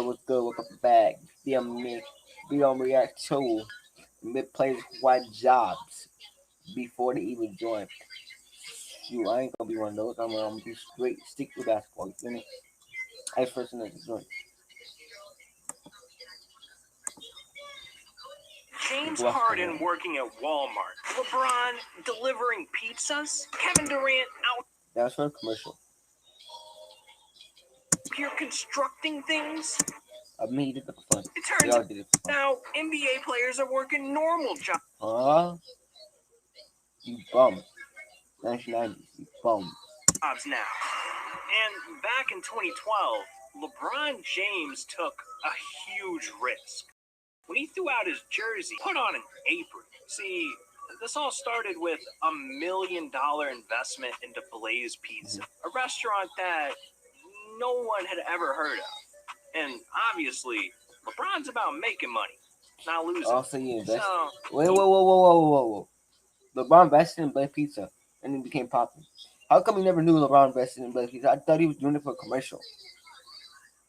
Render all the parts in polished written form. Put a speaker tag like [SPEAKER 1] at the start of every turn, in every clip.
[SPEAKER 1] was good. Welcome back. We don't react to mid players white jobs before they even join. Shoot, I ain't gonna be one of those. I'm gonna be straight stick with basketball. You feel me? I first in the joint.
[SPEAKER 2] James Harden working at Walmart. LeBron delivering pizzas. Kevin Durant out
[SPEAKER 1] That's for a commercial.
[SPEAKER 2] here constructing things.
[SPEAKER 1] I mean, he did it for fun.
[SPEAKER 2] It turns
[SPEAKER 1] Y'all
[SPEAKER 2] out
[SPEAKER 1] did it for fun.
[SPEAKER 2] now NBA players are working normal jobs.
[SPEAKER 1] Huh? You bum. 1990s. You bum.
[SPEAKER 2] Now. And back in 2012, LeBron James took a huge risk. When he threw out his jersey, put on an apron. See, this all started with $1 million investment into Blaze Pizza, a restaurant that no one had ever heard of. And obviously, LeBron's about making money, not losing.
[SPEAKER 1] Also, you invested.
[SPEAKER 2] So,
[SPEAKER 1] Whoa. LeBron invested in Blaze Pizza and it became popular. How come you never knew LeBron invested in Blaze Pizza? I thought he was doing it for a commercial.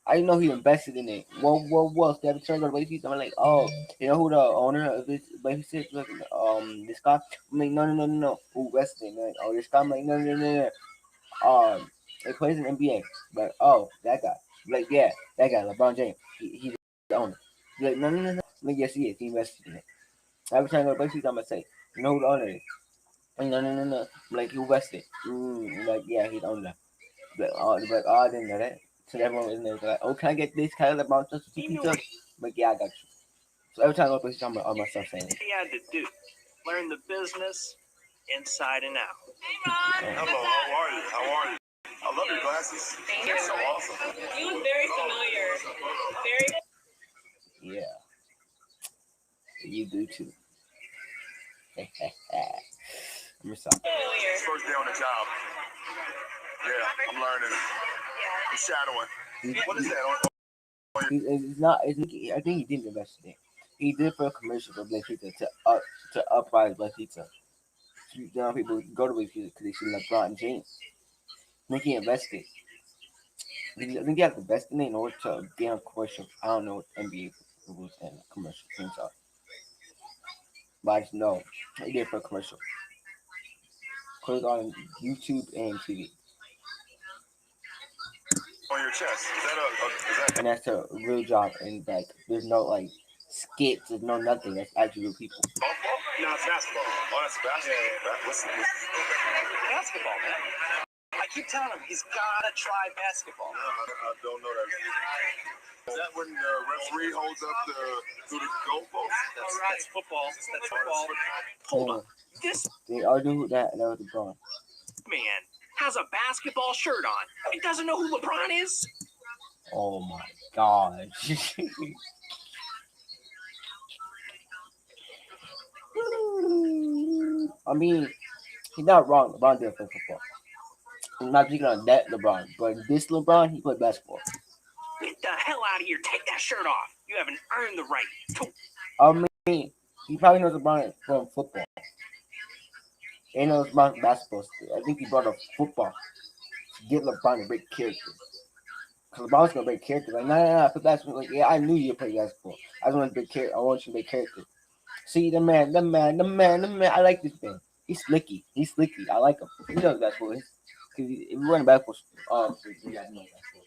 [SPEAKER 1] I didn't know he invested in it. Whoa. So every time I go to Blaze Pizza, I'm like, oh, you know who the owner of this Blaze Pizza is? This guy? I'm like, no. Who invested in it? Oh, this guy? I'm like, no. He plays in NBA. But, oh, that guy. Like, yeah, that guy, LeBron James. He's the owner. He's like, no. I'm like, yes, he is. He invested in it. Every time I go to Blaze Pizza, I'm going to say, you know who the owner is? I'm like, no. I'm like, who invested? I'm like, yeah, he's the owner. But I didn't know that. So everyone was in there like, oh, can I get this? Can I let LeBron just pizza? I'm like, yeah, I got you. So every time I go to Blaze Pizza, I'm myself saying it.
[SPEAKER 2] he had to do, learn the business inside and out.
[SPEAKER 3] Hello, how are you? I love your glasses.
[SPEAKER 4] Thank
[SPEAKER 3] They're
[SPEAKER 4] you.
[SPEAKER 3] so awesome.
[SPEAKER 4] You look very familiar. Very.
[SPEAKER 1] Yeah. You do too. I'm sorry.
[SPEAKER 4] Familiar.
[SPEAKER 3] First day on the job. Yeah, I'm learning.
[SPEAKER 4] Yeah.
[SPEAKER 3] I'm shadowing. What is that?
[SPEAKER 1] It's not. I think he didn't invest in it. He did it for a commercial for Blaze Pizza to uprise Blaze Pizza. You know, people go to Blaze Pizza because they see LeBron James. I think he invested. I think he has to invest in it in order to get on commercial. I don't know what NBA rules and commercial things are. But I just know he did it for a commercial. Put it on YouTube and TV.
[SPEAKER 3] On your chest. Is that
[SPEAKER 1] And that's a real job. And like, there's no like skits, there's no nothing. That's actually real people.
[SPEAKER 3] softball? No, it's basketball. Oh, that's basketball. Yeah. What's
[SPEAKER 2] Basketball, man. I keep telling him he's gotta try basketball.
[SPEAKER 3] No, I don't know that. Is that when the referee holds up the goalpost?
[SPEAKER 2] That's football. That's football. Hold on. This
[SPEAKER 1] They all do that. That was LeBron.
[SPEAKER 2] man has a basketball shirt on. He doesn't know who LeBron is.
[SPEAKER 1] Oh my god. I mean, he's not wrong. LeBron did play football. I'm not speaking on that LeBron, but this LeBron, he played basketball.
[SPEAKER 2] Get the hell out of here. Take that shirt off. You haven't earned the right to.
[SPEAKER 1] I mean, he probably knows LeBron from football. He knows LeBron from basketball. I think he brought up football to get LeBron to break character. Because LeBron's going to break character. Like, nah, for basketball. Like, yeah, I knew you play basketball. I just want to break character. I want you to break character. See, the man. I like this man. He's slicky. I like him. He knows basketball. Because if you run basketball, you guys know basketball.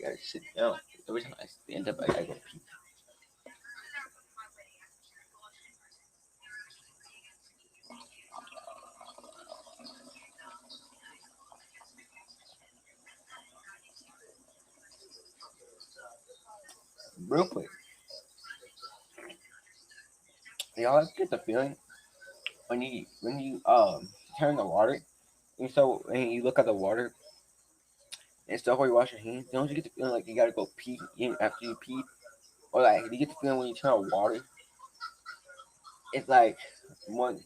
[SPEAKER 1] You gotta sit down. Every time I stand up, I gotta go pee. real quick. Y'all get the feeling when you turn the water and you look at the water and stuff where you wash your hands, don't you get the feeling like you gotta go pee even after you pee? Or like you get the feeling when you turn on water, it's like once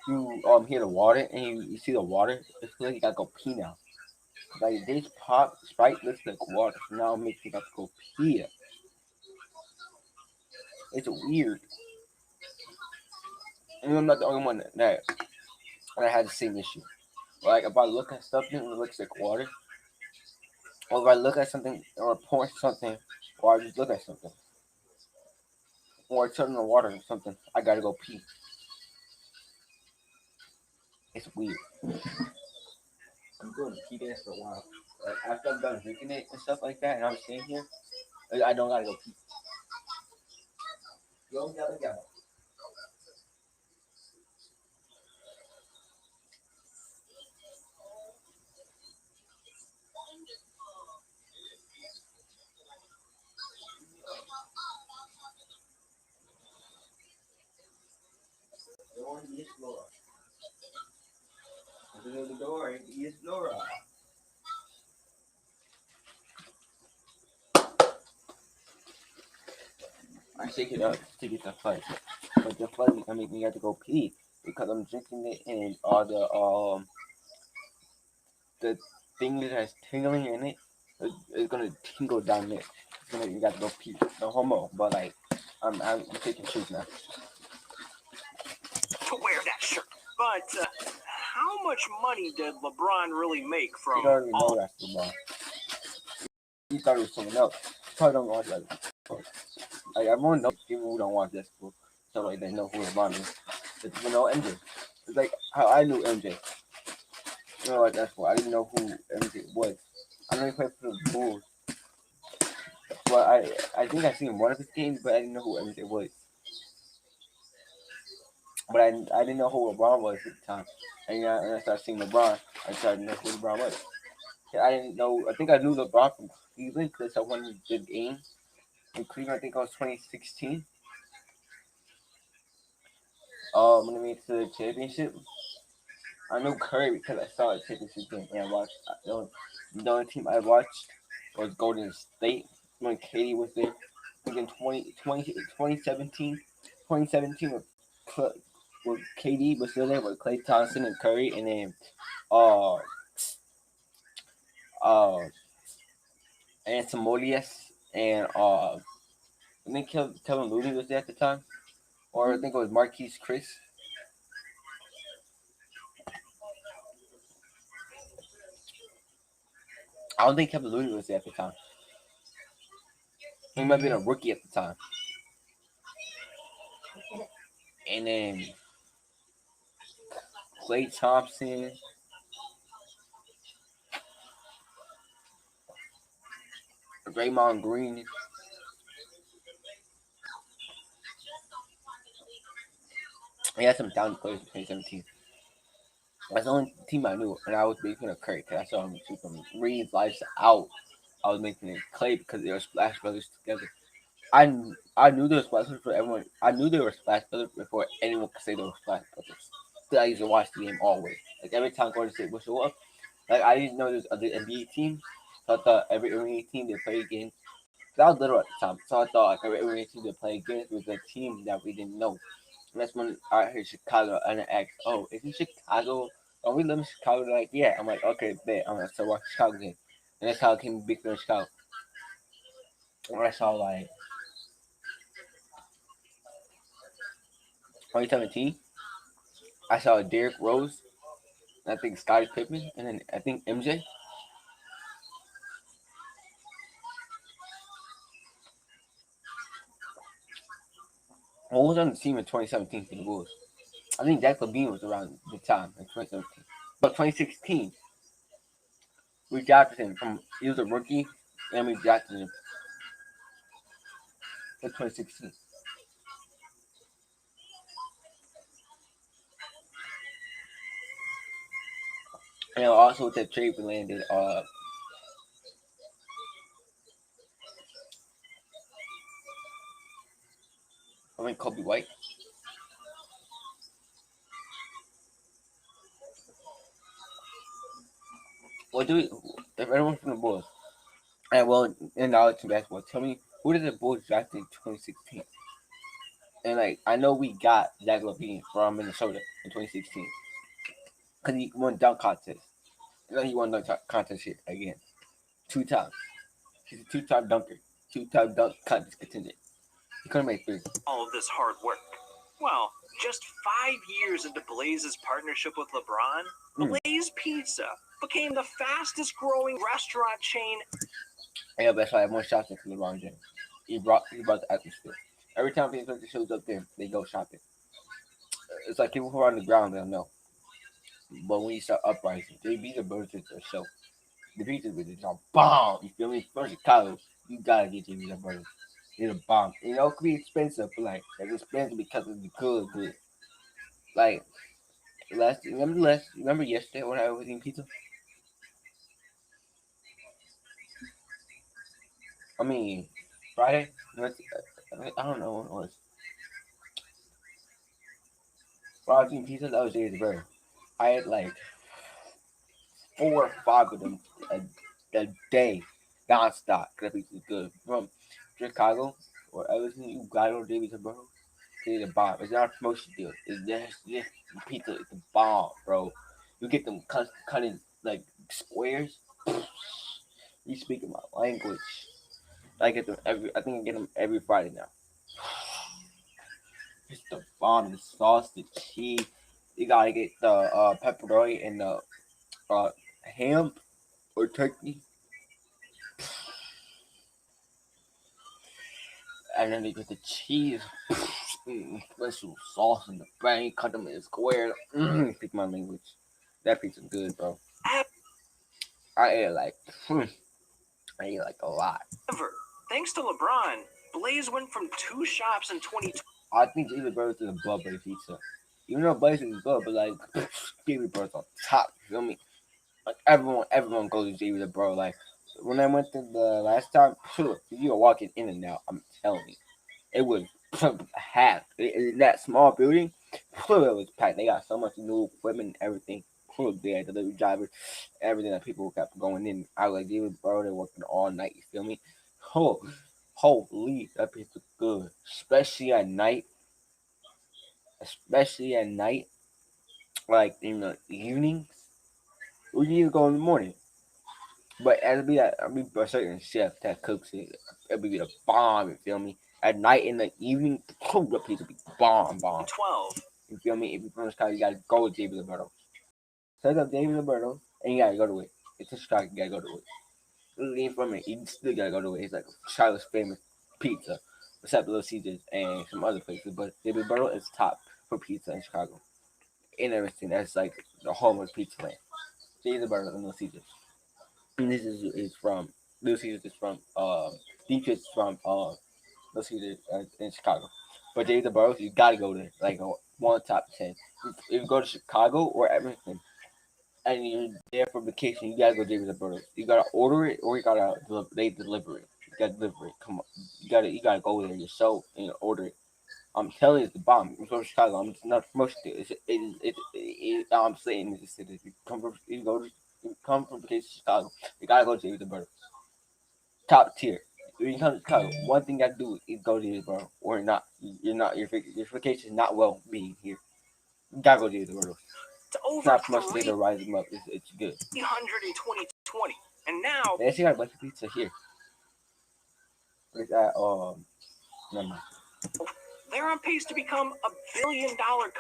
[SPEAKER 1] you hear the water and you see the water, it's like you gotta go pee now. Like this pop Sprite looks like water, so now it makes me have to go pee. It's weird. And I'm not the only one that had the same issue. Like if I look at something and it looks like water, or if I look at something or pour something, or I just look at something, or I turn on the water or something, I gotta go pee. It's weird. I'm going to pee dance for a while. Like after I'm done drinking it and stuff like that, and I'm staying here, I don't gotta go pee. Yo, yabba yabba. Door, yes, Laura. Open the door, yes, Laura. I shake it up to get the fuzz, but the fuzz is gonna make me have to go pee because I'm drinking it and all the thing that has tingling in it is gonna tingle down there. It's gonna you got to go pee. No homo, but like I'm taking shoes now.
[SPEAKER 2] To wear that shirt. But how much money did LeBron really make from
[SPEAKER 1] You already know
[SPEAKER 2] all?
[SPEAKER 1] that's LeBron. He thought it was someone else. Probably don't watch that. Like everyone knows people who don't watch that school, so like they know who LeBron is. But you know MJ. It's like how I knew MJ. You know, like that's why I didn't know who MJ was. I know he played for the Bulls, but I think I seen one of his games, but I didn't know who MJ was. But I didn't know who LeBron was at the time. And yeah, and I started seeing LeBron. I started to know who LeBron was. Yeah, I didn't know. I think I knew LeBron from Cleveland because I won the game in Cleveland. I think it was 2016. When they made it to the championship. I know Curry because I saw a championship game and I watched. The only team I watched was Golden State when Katie was there. I think in 2017, 2017 with KD was still there with Klay Thompson and Curry, and then uh uh and Samolius and I think Kevin Looney was there at the time, or I think it was Marquise Chris. I don't think Kevin Looney was there at the time. He might have been a rookie at the time. And then Klay Thompson, Draymond Green. He had some down players in 2017. That's the only team I knew, and I was making a Curry because I saw him shoot from Reed's lights out. I was making it Clay because they were Splash Brothers together. I knew there were Splash Brothers for everyone. I knew there were Splash Brothers before anyone could say there were Splash Brothers. Because I used to watch the game always. Like every time Golden State would show up, like I didn't know there's other NBA teams. So I thought every NBA team they play against. Cause I was little at the time, so I thought like every NBA team they play against was a team that we didn't know. And that's when I heard Chicago and I asked, "Oh, isn't Chicago? Are we live in Chicago?" They're like, "Yeah." I'm like, "Okay, bet." I'm like, "So watch Chicago game," and that's how I came big for Chicago. When I saw like 2017, I saw Derrick Rose, and I think Scottie Pippen, and then I think MJ. What was on the team in 2017 for the Bulls? I think Zach LaVine was around the time in 2017. But 2016, we drafted him from he was a rookie, and we drafted him in 2016. And also with that trade we landed mean Kobe White. What do we? If everyone from the Bulls, and well, in knowledge in basketball, tell me who did the Bulls draft in 2016? And like I know we got Zach LaVine from Minnesota in 2016 because he won dunk contest. You know he won dunk contest here again 2 times. He's a 2-time dunker, 2-time dunk contest contender. He couldn't make 3.
[SPEAKER 2] All of this hard work. Well, just 5 years into Blaze's partnership with LeBron, Blaze Pizza became the fastest growing restaurant chain.
[SPEAKER 1] Yeah, that's why I have more shots than LeBron James. He brought the atmosphere. Every time people shows up there, they go shopping. It's like people who are on the ground, they'll know. But when you start uprising, they beat the birds at their show. The pizza business are bomb. You feel me? From Chicago, you gotta get your pizza burgers. It's a bomb. You know, it could be expensive, but like it's expensive because it's good. Like remember yesterday when I was eating pizza? I mean, Friday. I don't know when it was. When I was eating pizza, that was Dave's burger. I had like 4 or 5 of them a day, nonstop. Cause that pizza was good. From Chicago or Everton, you gotta go to Dave's burger. It's a bomb. It's not a promotion deal. It's just pizza. It's a bomb, bro. You get them cutting like squares. You speaking my language. I get them every. I think I get them every Friday now. It's the bomb. The sauce, the cheese. You gotta get the pepperoni and the ham or turkey, and then you get the cheese. Special sauce in the bread. You cut them in squares. Speak my language. That pizza good, bro. I ate like. I ate like a lot.
[SPEAKER 2] However, thanks to LeBron, Blaze went from 2 shops in 2020.
[SPEAKER 1] I think David Burrows is above Blaze Pizza. Even though Blaze is good, but like David Burrows on top. You feel me? Like everyone goes to David Burrows. Like when I went to the last time, you were walking in and out. I'm telling you, it was half. In that small building, it was packed. They got so much new equipment and everything. They had delivery drivers, everything that people kept going in. I was like, David Burrows, they're working all night. You feel me? Oh, holy, that pizza good, especially at night. Especially at night, like in the evenings. We need to go in the morning. But it'll be a certain chef that cooks it. It'll be a bomb, you feel me? At night in the evening, the pizza will be bomb.
[SPEAKER 2] 12.
[SPEAKER 1] You feel me? If you're from Chicago, you gotta go with David Roberto. Set up David Roberto, and you gotta go to it. It's a Chicago, you gotta go to it. You ain't from it, you still gotta go to it. It's like Chicago's famous pizza, except Little Caesars and some other places. But David Roberto is top for pizza in Chicago. And everything. That's like the home of pizza land. David Roberto and Little Caesars. And this is from Little Caesars is from Detroit is from Little Caesars in Chicago. But David Burrows, you gotta go there. Like one top 10. If you go to Chicago or Edmonton and you're there for vacation, you gotta go to David Burrows. You gotta order it or you gotta they deliver it. You gotta deliver it. Come on. You gotta go there yourself and order it. I'm telling you, it's the bomb. You're from Chicago. I'm just not promotion to it. I'm saying this is if you come from vacation to Chicago, you gotta go to David Burrows. Top tier. When you come to Chicago, one thing you gotta do is go to David Burrows, or not. You're not your vacation is not well being here. You gotta go to David Burrows.
[SPEAKER 2] To over
[SPEAKER 1] It's not promotion to rise them up. It's good.
[SPEAKER 2] 300 in 2020, and now
[SPEAKER 1] They actually got a bunch of pizza here. It's at never mind.
[SPEAKER 2] they're on pace to become a $1 billion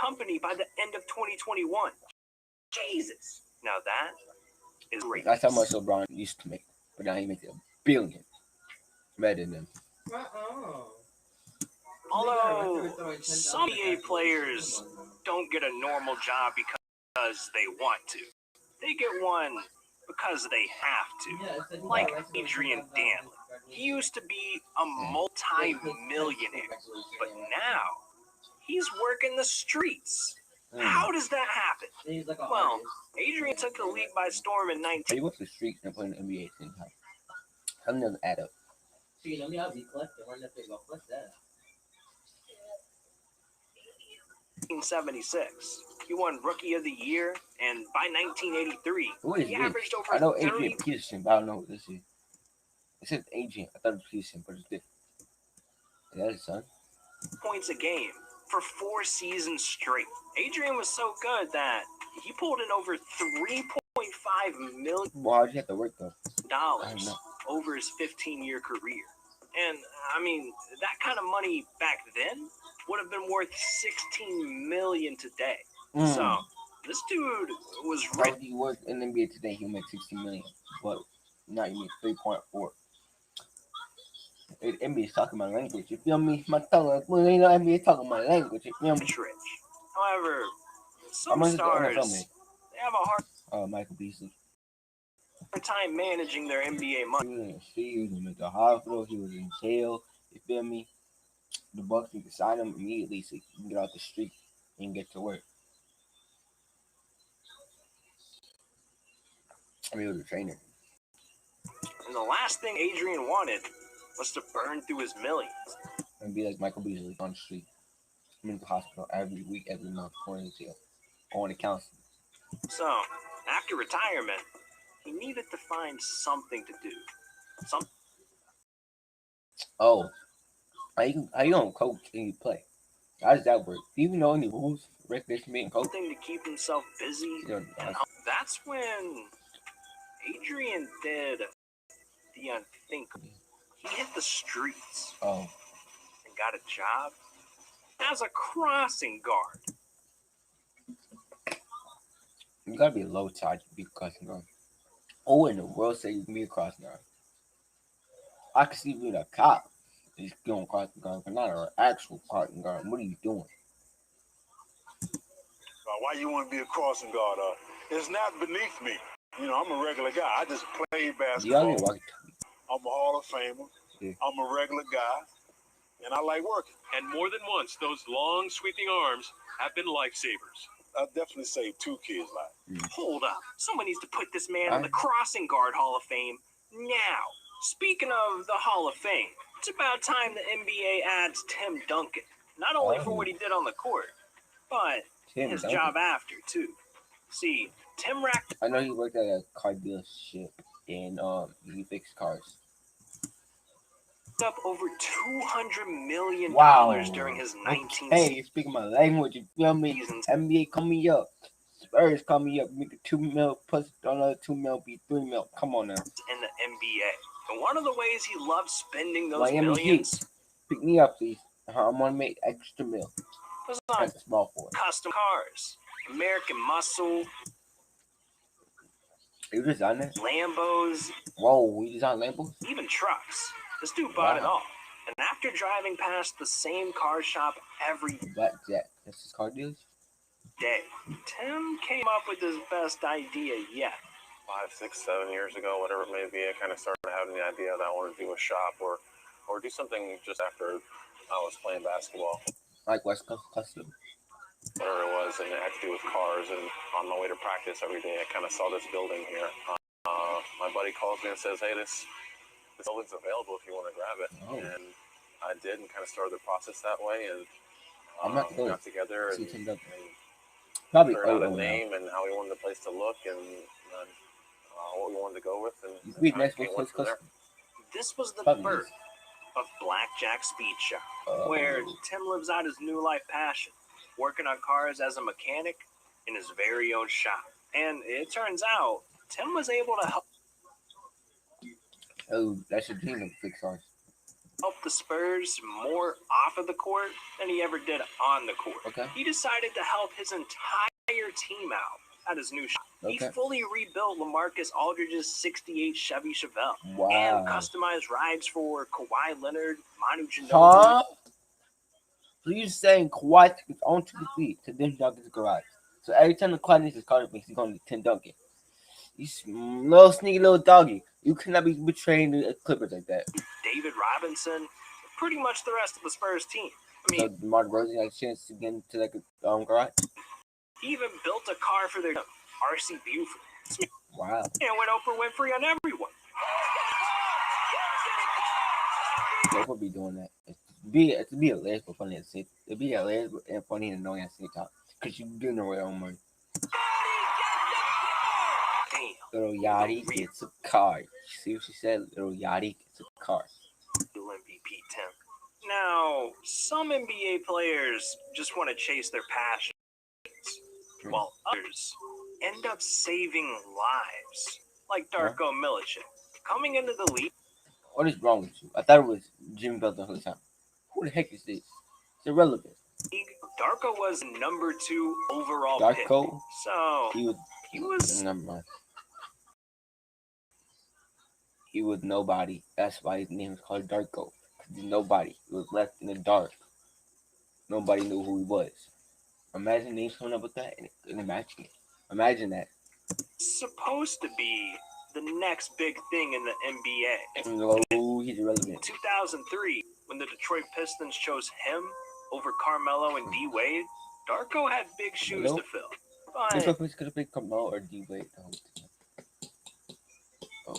[SPEAKER 2] company by the end of 2021. Jesus. Now that is great.
[SPEAKER 1] That's how much LeBron used to make, but now he makes $1 billion. Better than them.
[SPEAKER 2] Although some EA players don't get a normal job because they want to. They get one because they have to. Like Adrian Danley. He used to be a multi-millionaire, but now he's working the streets. How does that happen? Well, Adrian took the league by storm in 19.
[SPEAKER 1] He went to the streets and playing the NBA at the same time. Something doesn't add up.
[SPEAKER 2] 1976. He won Rookie of the Year, and by 1983,
[SPEAKER 1] Who is
[SPEAKER 2] he
[SPEAKER 1] this?
[SPEAKER 2] averaged over
[SPEAKER 1] I know
[SPEAKER 2] 30
[SPEAKER 1] Adrian Peterson, but I don't know who this is. It says Adrian. I thought it was Peterson, but it's different. Is that his son?
[SPEAKER 2] points a game for 4 seasons straight. Adrian was so good that he pulled in over $3.5 million
[SPEAKER 1] Well, how'd you have to work though? I don't know.
[SPEAKER 2] over his 15-year career. And I mean, that kind of money back then would have been worth $16 million today. So this dude was
[SPEAKER 1] How
[SPEAKER 2] rich.
[SPEAKER 1] would he work in the NBA today? He'll make $60 million, but now you make 3.4. NBA is talking my language. You feel me? My tongue. Well, ain't no NBA talking my language. You feel me?
[SPEAKER 2] Rich. However,
[SPEAKER 1] How
[SPEAKER 2] some
[SPEAKER 1] much is the
[SPEAKER 2] stars
[SPEAKER 1] NFL make?
[SPEAKER 2] they have a hard
[SPEAKER 1] Michael Beasley.
[SPEAKER 2] time managing their NBA money.
[SPEAKER 1] He was in the street. He was in the hospital. He was in jail. You feel me? The Bucks need to sign him immediately so he can get out the street and get to work. I mean, he was a trainer.
[SPEAKER 2] And the last thing Adrian wanted was to burn through his millions.
[SPEAKER 1] And be like Michael Beasley on the street. I'm in the hospital every week, every month, going to jail, going to counseling.
[SPEAKER 2] So, after retirement, he needed to find something to do.
[SPEAKER 1] Oh, how you gonna coach and you play? How does that work? Do you even know any rules, regulations being coach?
[SPEAKER 2] Something to keep himself busy. And that's when Adrian did the unthinkable. He hit the streets
[SPEAKER 1] Oh,
[SPEAKER 2] and got a job as a crossing guard.
[SPEAKER 1] you gotta be a low tide to be a crossing guard. Oh, in the world say you can be a crossing guard. I can see you being a cop. He's going crossing guard, but not an actual crossing guard. What are you doing?
[SPEAKER 3] Why you want to be a crossing guard? It's not beneath me. You know, I'm a regular guy. I just played basketball.
[SPEAKER 1] You gotta
[SPEAKER 3] I'm a Hall of Famer.
[SPEAKER 1] Yeah.
[SPEAKER 3] I'm a regular guy, and I like working.
[SPEAKER 5] And more than once, those long, sweeping arms have been lifesavers.
[SPEAKER 3] I definitely saved 2 kids' lives.
[SPEAKER 2] Hold up. Someone needs to put this man in the crossing guard Hall of Fame now. Speaking of the Hall of Fame, it's about time the NBA adds Tim Duncan. Not only for what he did on the court, but his job after, too. See, Tim racked
[SPEAKER 1] I know he worked at a car dealership and he fixed cars.
[SPEAKER 2] up over $200 million during his 19
[SPEAKER 1] Hey, speaking my language, you feel me?
[SPEAKER 2] seasons.
[SPEAKER 1] NBA call me up. Spurs call me up. Make it 2 mil plus another 2 mil be 3 mil. Come on now.
[SPEAKER 2] In the NBA. And one of the ways he loved spending those
[SPEAKER 1] Miami
[SPEAKER 2] millions
[SPEAKER 1] Heat. Pick me up, please. I'm gonna make extra mil.
[SPEAKER 2] was on
[SPEAKER 1] That's small for it.
[SPEAKER 2] custom cars, American Muscle,
[SPEAKER 1] You designed that?
[SPEAKER 2] Lambos,
[SPEAKER 1] Whoa, we designed Lambos?
[SPEAKER 2] even trucks. This dude bought it
[SPEAKER 1] Wow.
[SPEAKER 2] all. And after driving past the same car shop every
[SPEAKER 1] Blackjack. That's his car dealers?
[SPEAKER 2] day, Tim came up with his best idea yet.
[SPEAKER 6] 5, 6, 7 years ago, whatever it may be, I kind of started having the idea that I wanted to do a shop or do something just after I was playing basketball,
[SPEAKER 1] Like West Coast Custom.
[SPEAKER 6] whatever it was, and it had to do with cars. And on my way to practice every day, I kind of saw this building here. My buddy calls me and says, "Hey, this building's available if you want to grab it."
[SPEAKER 1] Oh.
[SPEAKER 6] And I did, and kind of started the process that way. And
[SPEAKER 1] I'm not
[SPEAKER 6] got together and
[SPEAKER 1] Probably
[SPEAKER 6] figured out a
[SPEAKER 1] now.
[SPEAKER 6] name and how we wanted the place to look and what we wanted to go with. And
[SPEAKER 1] You read next
[SPEAKER 6] came
[SPEAKER 1] West
[SPEAKER 6] from
[SPEAKER 1] Coast
[SPEAKER 6] there.
[SPEAKER 1] Custom.
[SPEAKER 2] This was the
[SPEAKER 1] Probably
[SPEAKER 2] birth of Blackjack Speed Shop,
[SPEAKER 1] Oh.
[SPEAKER 2] where Tim lives out his new life passion, working on cars as a mechanic in his very own shop. And it turns out Tim was able to help
[SPEAKER 1] Oh, that's your dream to fix cars.
[SPEAKER 2] the Spurs more off of the court than he ever did on the court.
[SPEAKER 1] Okay.
[SPEAKER 2] He decided to help his entire team out at his new shop. He
[SPEAKER 1] Okay.
[SPEAKER 2] fully rebuilt LaMarcus Aldridge's 68 Chevy Chevelle and
[SPEAKER 1] Wow.
[SPEAKER 2] customized rides for Kawhi Leonard, Manu Ginobili.
[SPEAKER 1] Huh? So you're saying Kawhi took his own 2 feet to Tim Duncan's garage. So every time the Kawhi needs his car fixed, he's going to Tim Duncan. You little sneaky little doggy. You cannot be betraying the Clippers like that.
[SPEAKER 2] David Robinson, pretty much the rest of the Spurs team. I
[SPEAKER 1] So
[SPEAKER 2] mean,
[SPEAKER 1] DeMar DeRozan had a chance to get into that garage.
[SPEAKER 2] he even built a car for their RC Buford
[SPEAKER 1] Wow.
[SPEAKER 2] and went Oprah Winfrey on everyone.
[SPEAKER 1] Both will be doing that. To be hilarious but funny at the same. It'd be hilarious and funny and annoying at the same time. Cause you giving away your own money. Little Yachty gets a car. See what she said? Little Yachty gets a car.
[SPEAKER 2] MVP, Tim. Now, some NBA players just want to chase their passions, while others end up saving lives, like Darko Milicic. Coming into the league.
[SPEAKER 1] What is wrong with you? I thought it was Jimmy Butler the whole time. Who the heck is this? It's irrelevant.
[SPEAKER 2] Darko was number 2 overall pick.
[SPEAKER 1] Darko?
[SPEAKER 2] So
[SPEAKER 1] he was never mind. He was nobody. That's why his name is called Darko. He's nobody. He was left in the dark. Nobody knew who he was. Imagine names coming up with that and imagine it. Imagine that.
[SPEAKER 2] Supposed to be the next big thing in the NBA.
[SPEAKER 1] No, he's irrelevant.
[SPEAKER 2] In 2003, when the Detroit Pistons chose him over Carmelo and D Wade, Darko had big shoes to fill. But
[SPEAKER 1] Detroit could have picked Carmelo or D Wade the whole time. Oh,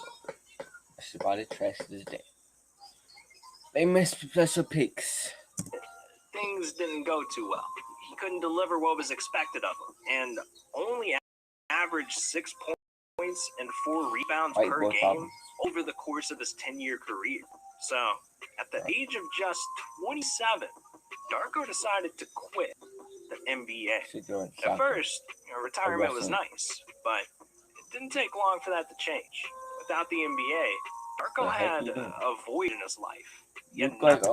[SPEAKER 1] that's about it. Trash this day. They missed special picks.
[SPEAKER 2] Things didn't go too well. He couldn't deliver what was expected of him, and only averaged 6 points and 4 rebounds per game over the course of his 10-year career. So, at the age of just 27, Darko decided to quit the NBA. At first, retirement was nice, but it didn't take long for that to change. Without the NBA, Darko had a void in his life.
[SPEAKER 1] You look like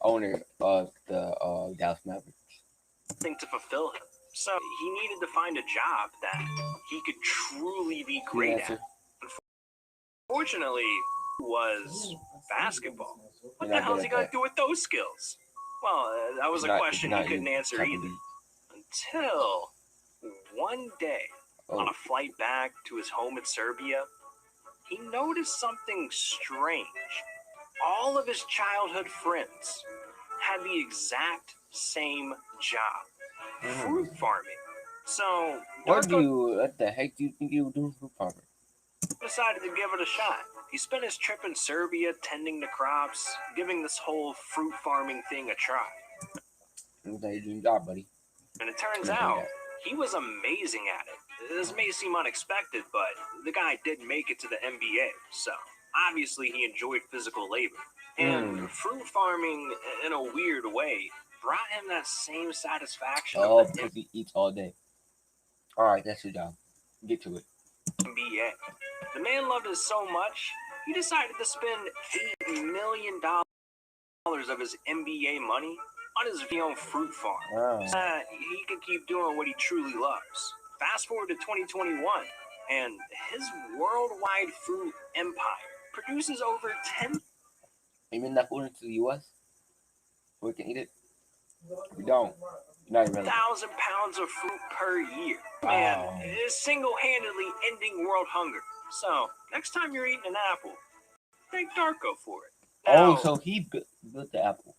[SPEAKER 1] owner of the Dallas Mavericks.
[SPEAKER 2] Thing to fulfill him. So he needed to find a job that he could truly be great at. Unfortunately, was basketball. What the hell is he going to do with those skills? Well, that was a question he couldn't answer either. Until one day, on a flight back to his home in Serbia, he noticed something strange. All of his childhood friends had the exact same job. Fruit farming. So,
[SPEAKER 1] what the heck do you think you were doing fruit farming?
[SPEAKER 2] Decided to give it a shot. He spent his trip in Serbia tending the crops, giving this whole fruit farming thing a try.
[SPEAKER 1] That's your dream job, buddy.
[SPEAKER 2] And it turns out, he was amazing at it. This may seem unexpected, but the guy did make it to the NBA, so obviously he enjoyed physical labor. And fruit farming, in a weird way, brought him that same satisfaction.
[SPEAKER 1] Oh, because he eats all day. Alright, that's your job. Get to it.
[SPEAKER 2] NBA. The man loved it so much, he decided to spend $8 million of his NBA money on his own fruit farm.
[SPEAKER 1] Wow.
[SPEAKER 2] He could keep doing what he truly loves. Fast forward to 2021, and his worldwide fruit empire produces over 10.
[SPEAKER 1] Even that food into the U.S. We can eat it. We don't. Not even
[SPEAKER 2] 1,000 pounds of fruit per year. Man, is single-handedly ending world hunger. So next time you're eating an apple, thank Darko for it. Now,
[SPEAKER 1] so he built the apple.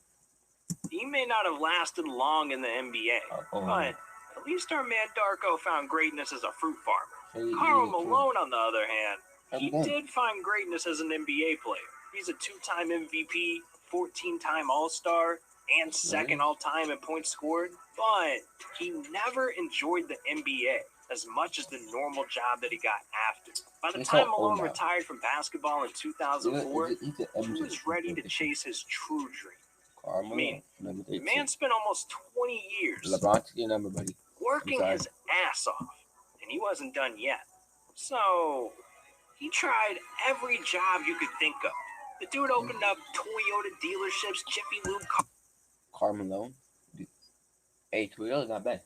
[SPEAKER 2] He may not have lasted long in the NBA, but at least our man Darko found greatness as a fruit farmer. Karl Malone, on the other hand, he did find greatness as an NBA player. He's a 2-time MVP, 14-time All-Star, and second all-time in points scored. But he never enjoyed the NBA as much as the normal job that he got after. By the time Malone retired from basketball in 2004, he was ready to chase his true dream. I mean, the man spent almost 20 years working his ass off, and he wasn't done yet. So he tried every job you could think of. The dude opened up Toyota dealerships, Jiffy Lube.
[SPEAKER 1] Karl Malone? Hey, Toyota's not bad.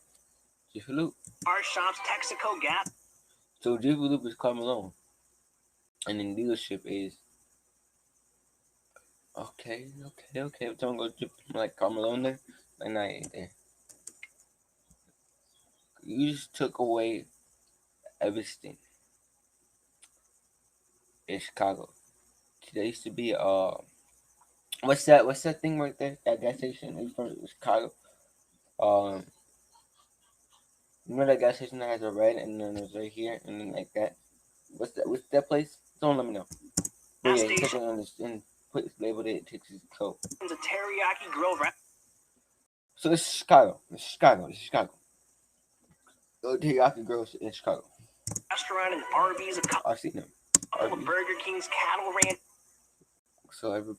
[SPEAKER 1] Jiffy Lube.
[SPEAKER 2] Car shops, Texaco Gas.
[SPEAKER 1] So Jiffy Lube is Karl Malone. And then dealership is... Okay. If someone goes like Karl Malone there, then I ain't there. You just took away everything in Chicago. There used to be what's that thing right there? That gas station in front of Chicago. Remember that gas station that has a red and then it's right here and then like that. What's that place? Someone let me know. But
[SPEAKER 2] gas
[SPEAKER 1] yeah, he took it
[SPEAKER 2] station,
[SPEAKER 1] on his and labeled it Texas coat.
[SPEAKER 2] a teriyaki grill
[SPEAKER 1] So it's Chicago. It's Chicago. It's Chicago. The teriyaki girls in Chicago.
[SPEAKER 2] restaurant, and Arby's, a
[SPEAKER 1] I've seen them.
[SPEAKER 2] couple of
[SPEAKER 1] Arby's.
[SPEAKER 2] Burger King's, cattle ranch.
[SPEAKER 1] So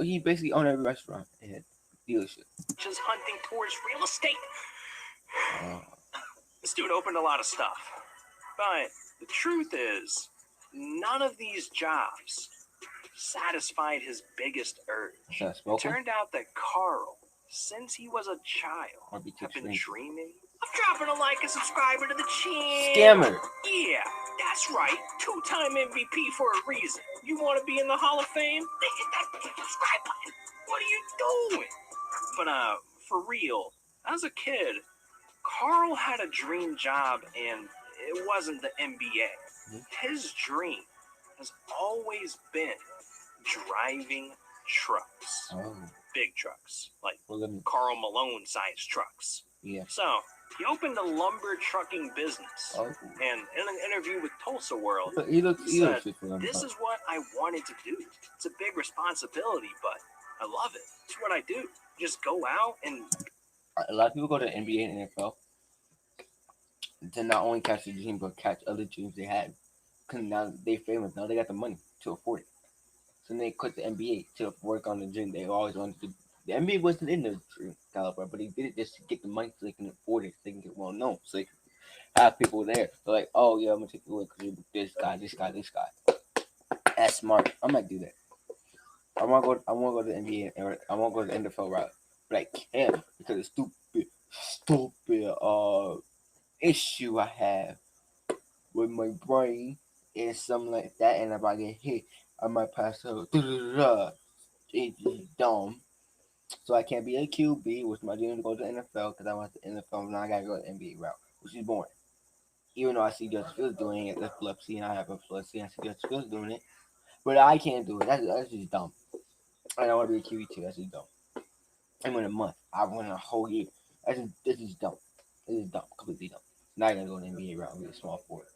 [SPEAKER 1] he basically owned every restaurant and dealership.
[SPEAKER 2] Just hunting towards real estate.
[SPEAKER 1] Uh,
[SPEAKER 2] This dude opened a lot of stuff. But the truth is, none of these jobs satisfied his biggest urge. It turned out that Carl, since he was a child, had been dreaming of dropping a like and subscriber to the channel.
[SPEAKER 1] Scammer.
[SPEAKER 2] Yeah, that's right. 2-time MVP for a reason. You want to be in the Hall of Fame? Then hit that subscribe button. What are you doing? But for real, as a kid, Carl had a dream job, and it wasn't the NBA. His dream has always been driving trucks.
[SPEAKER 1] Oh.
[SPEAKER 2] Big trucks, like Karl Malone-sized trucks.
[SPEAKER 1] Yeah.
[SPEAKER 2] So he opened a lumber trucking business, and in an interview with Tulsa World, he said, "This is what I wanted to do. It's a big responsibility, but I love it. It's what I do. Just go out and..."
[SPEAKER 1] A lot of people go to NBA and NFL to not only catch the dream, but catch other dreams they had. Because now they famous. Now they got the money to afford it. So they quit the NBA to work on the dream they always wanted to do. The NBA wasn't in the dream caliber, but they did it just to get the money so they can afford it, so they can get well known, so they can have people there. They're like, oh yeah, I'm gonna take you away because you're this guy, this guy, this guy. That's smart. I might do that. I wanna go to the NBA and I wanna go to the NFL route, but I can't because of stupid issue I have with my brain and something like that, and if I get hit, I might pass out. It's dumb. So I can't be a QB, which my dream to go to the NFL because I want the NFL. Now I gotta go the NBA route, which is boring. Even though I see Justin Fields doing it, epilepsy, and I have epilepsy, I see Justin Fields doing it, but I can't do it. That's just dumb. And I want to be a QB too. That's just dumb. I win a month. I win a whole year. This is dumb. This is dumb. Completely dumb. Now I gotta go to the NBA route and be a small forward.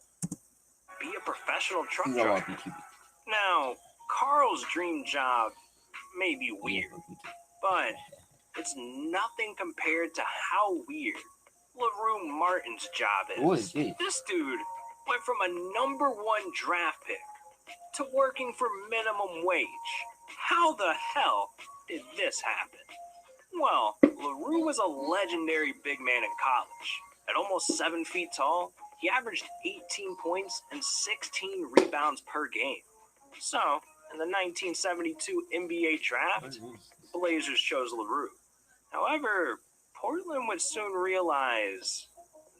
[SPEAKER 2] Be a professional truck
[SPEAKER 1] You don't
[SPEAKER 2] driver.
[SPEAKER 1] want to be QB.
[SPEAKER 2] Now, Carl's dream job may be weird, but it's nothing compared to how weird LaRue Martin's job is.
[SPEAKER 1] What is this?
[SPEAKER 2] This dude went from a #1 draft pick to working for minimum wage. How the hell did this happen? Well, LaRue was a legendary big man in college. At almost 7 feet tall, he averaged 18 points and 16 rebounds per game. So, in the 1972 NBA draft, Blazers chose LaRue. However, Portland would soon realize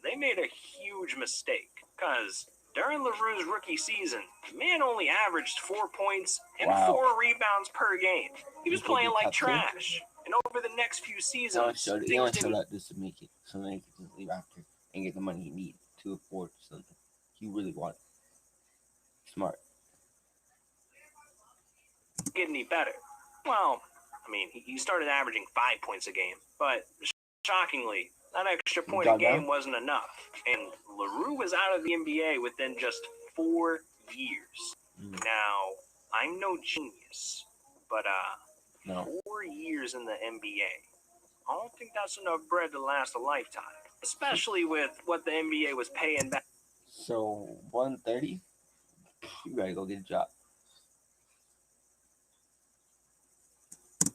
[SPEAKER 2] they made a huge mistake, because during LaRue's rookie season, the man only averaged 4 points and 4 rebounds per game. He was playing like trash. And over the next few seasons,
[SPEAKER 1] he only showed up just to make it, so then he could just leave after and get the money he needed to afford something he really wanted. Smart.
[SPEAKER 2] Get any better? Well, I mean, he started averaging 5 points a game, but shockingly, that extra point a game wasn't enough, and LaRue was out of the NBA within just 4 years. Now, I'm no genius, but 4 years in the NBA, I don't think that's enough bread to last a lifetime, especially with what the NBA was paying back.
[SPEAKER 1] So 130, you gotta go get a job.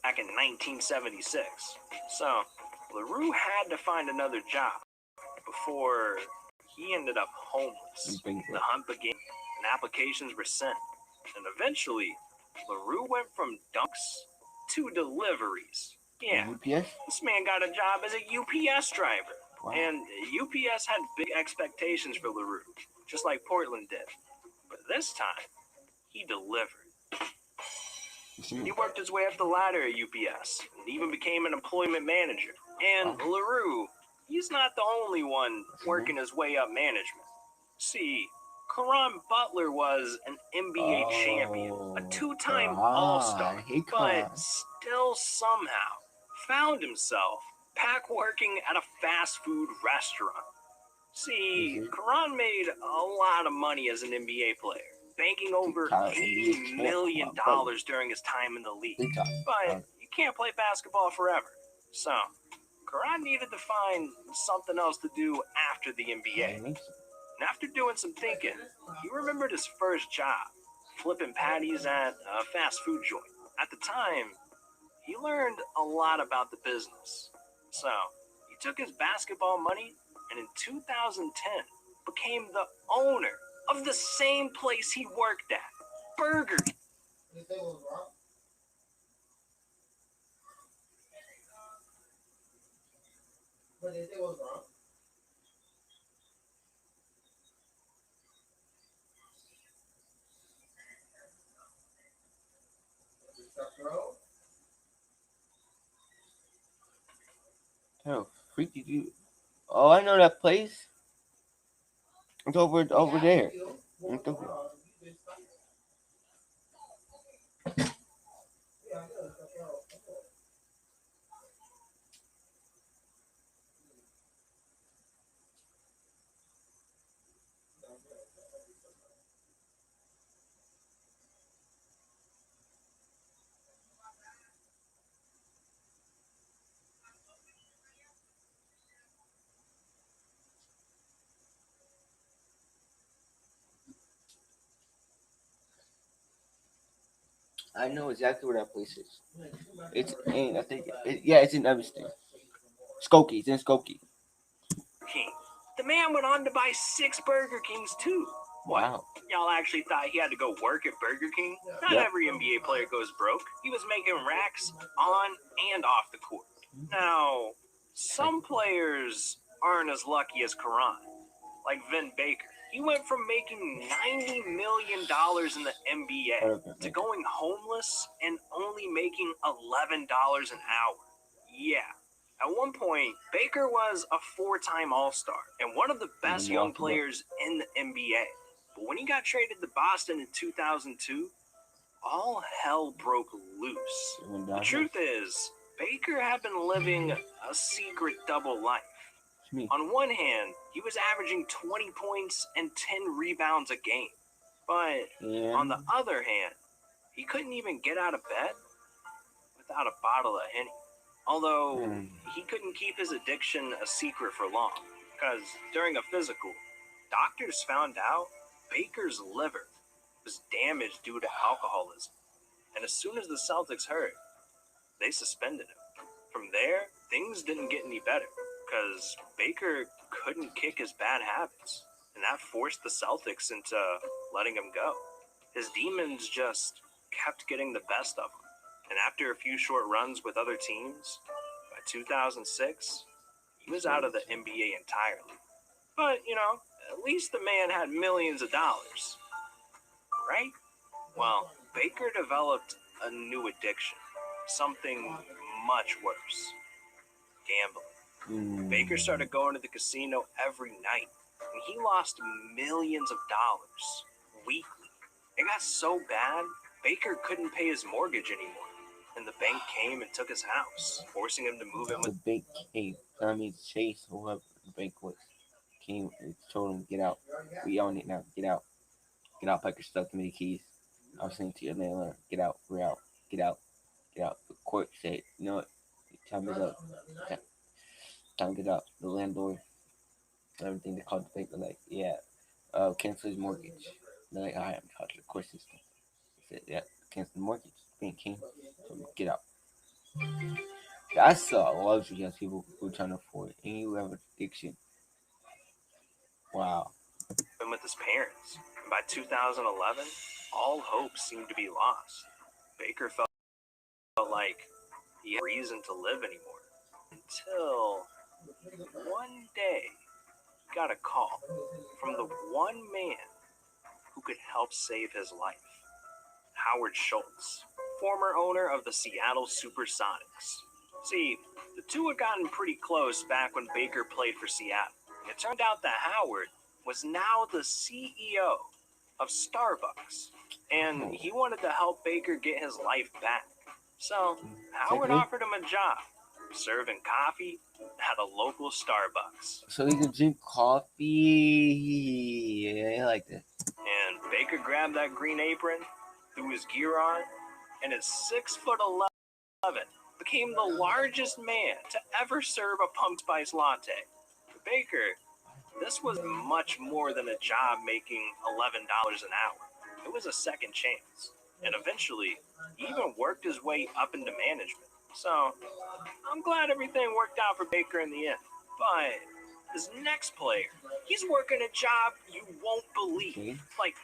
[SPEAKER 2] Back in 1976. So, LaRue had to find another job before he ended up homeless. The hunt began, and applications were sent. And eventually, LaRue went from dunks to deliveries. Yeah,
[SPEAKER 1] UPS?
[SPEAKER 2] this man got a job as a UPS driver. Wow. And UPS had big expectations for LaRue, just like Portland did. But this time, he delivered. He worked his way up the ladder at UPS and even became an employment manager. And LaRue, he's not the only one working his way up management. See, Caron Butler was an NBA champion, a 2-time All-Star, but still somehow found himself pack working at a fast food restaurant. See, Caron made a lot of money as an NBA player, banking over $80 million during his time in the league. But you can't play basketball forever. So, Karan needed to find something else to do after the NBA. And after doing some thinking, he remembered his first job, flipping patties at a fast food joint. At the time, he learned a lot about the business. So, he took his basketball money and in 2010 became the owner of the same place he worked at, Burger King.
[SPEAKER 1] But they say it was wrong. Oh, freak did you? Oh, I know that place. It's over there. I know exactly where that place is. It's in, I think, it's in Evanston. Skokie, it's in Skokie.
[SPEAKER 2] King. The man went on to buy 6 Burger Kings too.
[SPEAKER 1] Wow.
[SPEAKER 2] Y'all actually thought he had to go work at Burger King? Not every NBA player goes broke. He was making racks on and off the court. Now, some players aren't as lucky as Karan, like Vin Baker. He went from making $90 million in the NBA to going homeless and only making $11 an hour. Yeah. At one point, Baker was a 4-time All-Star and one of the best young players in the NBA. But when he got traded to Boston in 2002, all hell broke loose. The truth is, Baker had been living a secret double life. On one hand, he was averaging 20 points and 10 rebounds a game. But on the other hand, he couldn't even get out of bed without a bottle of Henny. Although he couldn't keep his addiction a secret for long, because during a physical, doctors found out Baker's liver was damaged due to alcoholism. And as soon as the Celtics heard, they suspended him. From there, things didn't get any better, because Baker couldn't kick his bad habits, and that forced the Celtics into letting him go. His demons just kept getting the best of him. And after a few short runs with other teams, by 2006, he was out of the NBA entirely. But, at least the man had millions of dollars, right? Well, Baker developed a new addiction, something much worse: gambling. Baker started going to the casino every night, and he lost millions of dollars weekly. It got so bad, Baker couldn't pay his mortgage anymore. And the bank came and took his house, forcing him to move in with... The bank came. I mean, Chase, whoever the bank was, came and told him, get out. We own it now. Get out. Get out, Baker. Stuck to me the keys. I was saying to your landlord, get out. We're out. Get out. Get out. The court said, you know what? Time is up. Time to get out. The landlord, everything, they called the bank. They're like, cancel his mortgage. They're like, all right, I'm talking to the court system. He said, cancel the mortgage. Bank came. Get out. That's a luxury as people who trying to afford. And you have addiction. Wow. And with his parents. And by 2011, all hope seemed to be lost. Baker felt like he had reason to live anymore. Until one day, he got a call from the one man who could help save his life: Howard Schultz, former owner of the Seattle Supersonics. See, the two had gotten pretty close back when Baker played for Seattle. It turned out that Howard was now the CEO of Starbucks, and he wanted to help Baker get his life back. So, Howard offered him a job, serving coffee at a local Starbucks. So he could drink coffee. Yeah, I like that. And Baker grabbed that green apron, threw his gear on, and at 6'11", became the largest man to ever serve a pumped spice latte. For Baker, this was much more than a job making $11 an hour. It was a second chance. And eventually, he even worked his way up into management. So, I'm glad everything worked out for Baker in the end. But this next player, he's working a job you won't believe.
[SPEAKER 1] Okay.
[SPEAKER 2] Like,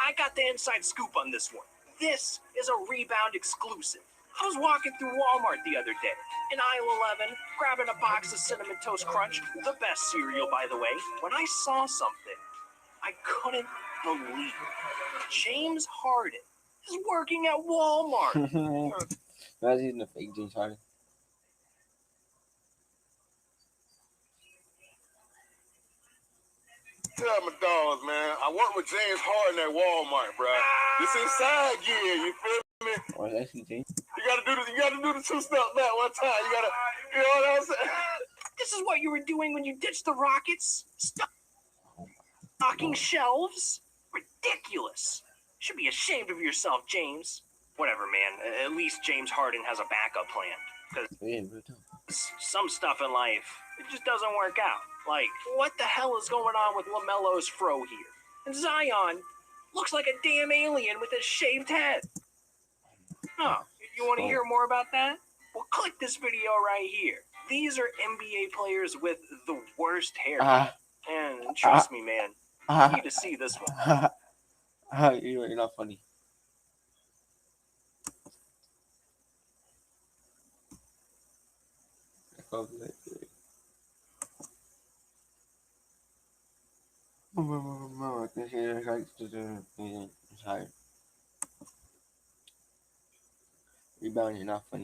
[SPEAKER 2] I got the inside scoop on this one. This is a Rebound exclusive. I was walking through Walmart the other day, in aisle 11, grabbing a box of Cinnamon Toast Crunch, the best cereal, by the way, when I saw something I couldn't believe it. James Harden is working at Walmart.
[SPEAKER 1] I was using a fake James Harden.
[SPEAKER 3] Tell my dogs, man. I work with James Harden at Walmart, bro. This inside gear, you feel me?
[SPEAKER 1] Or is that actually James?
[SPEAKER 3] You gotta do the two-step back one time. You know what I'm saying?
[SPEAKER 2] This is what you were doing when you ditched the Rockets? Stocking shelves? Ridiculous. Should be ashamed of yourself, James. Whatever, man. At least James Harden has a backup plan. Because some stuff in life, it just doesn't work out. Like, what the hell is going on with LaMelo's fro here? And Zion looks like a damn alien with a shaved head. Oh, you want to hear more about that? Well, click this video right here. These are NBA players with the worst hair. And trust me, man, you need to see this one.
[SPEAKER 1] You're not funny. Rebound, you're not funny.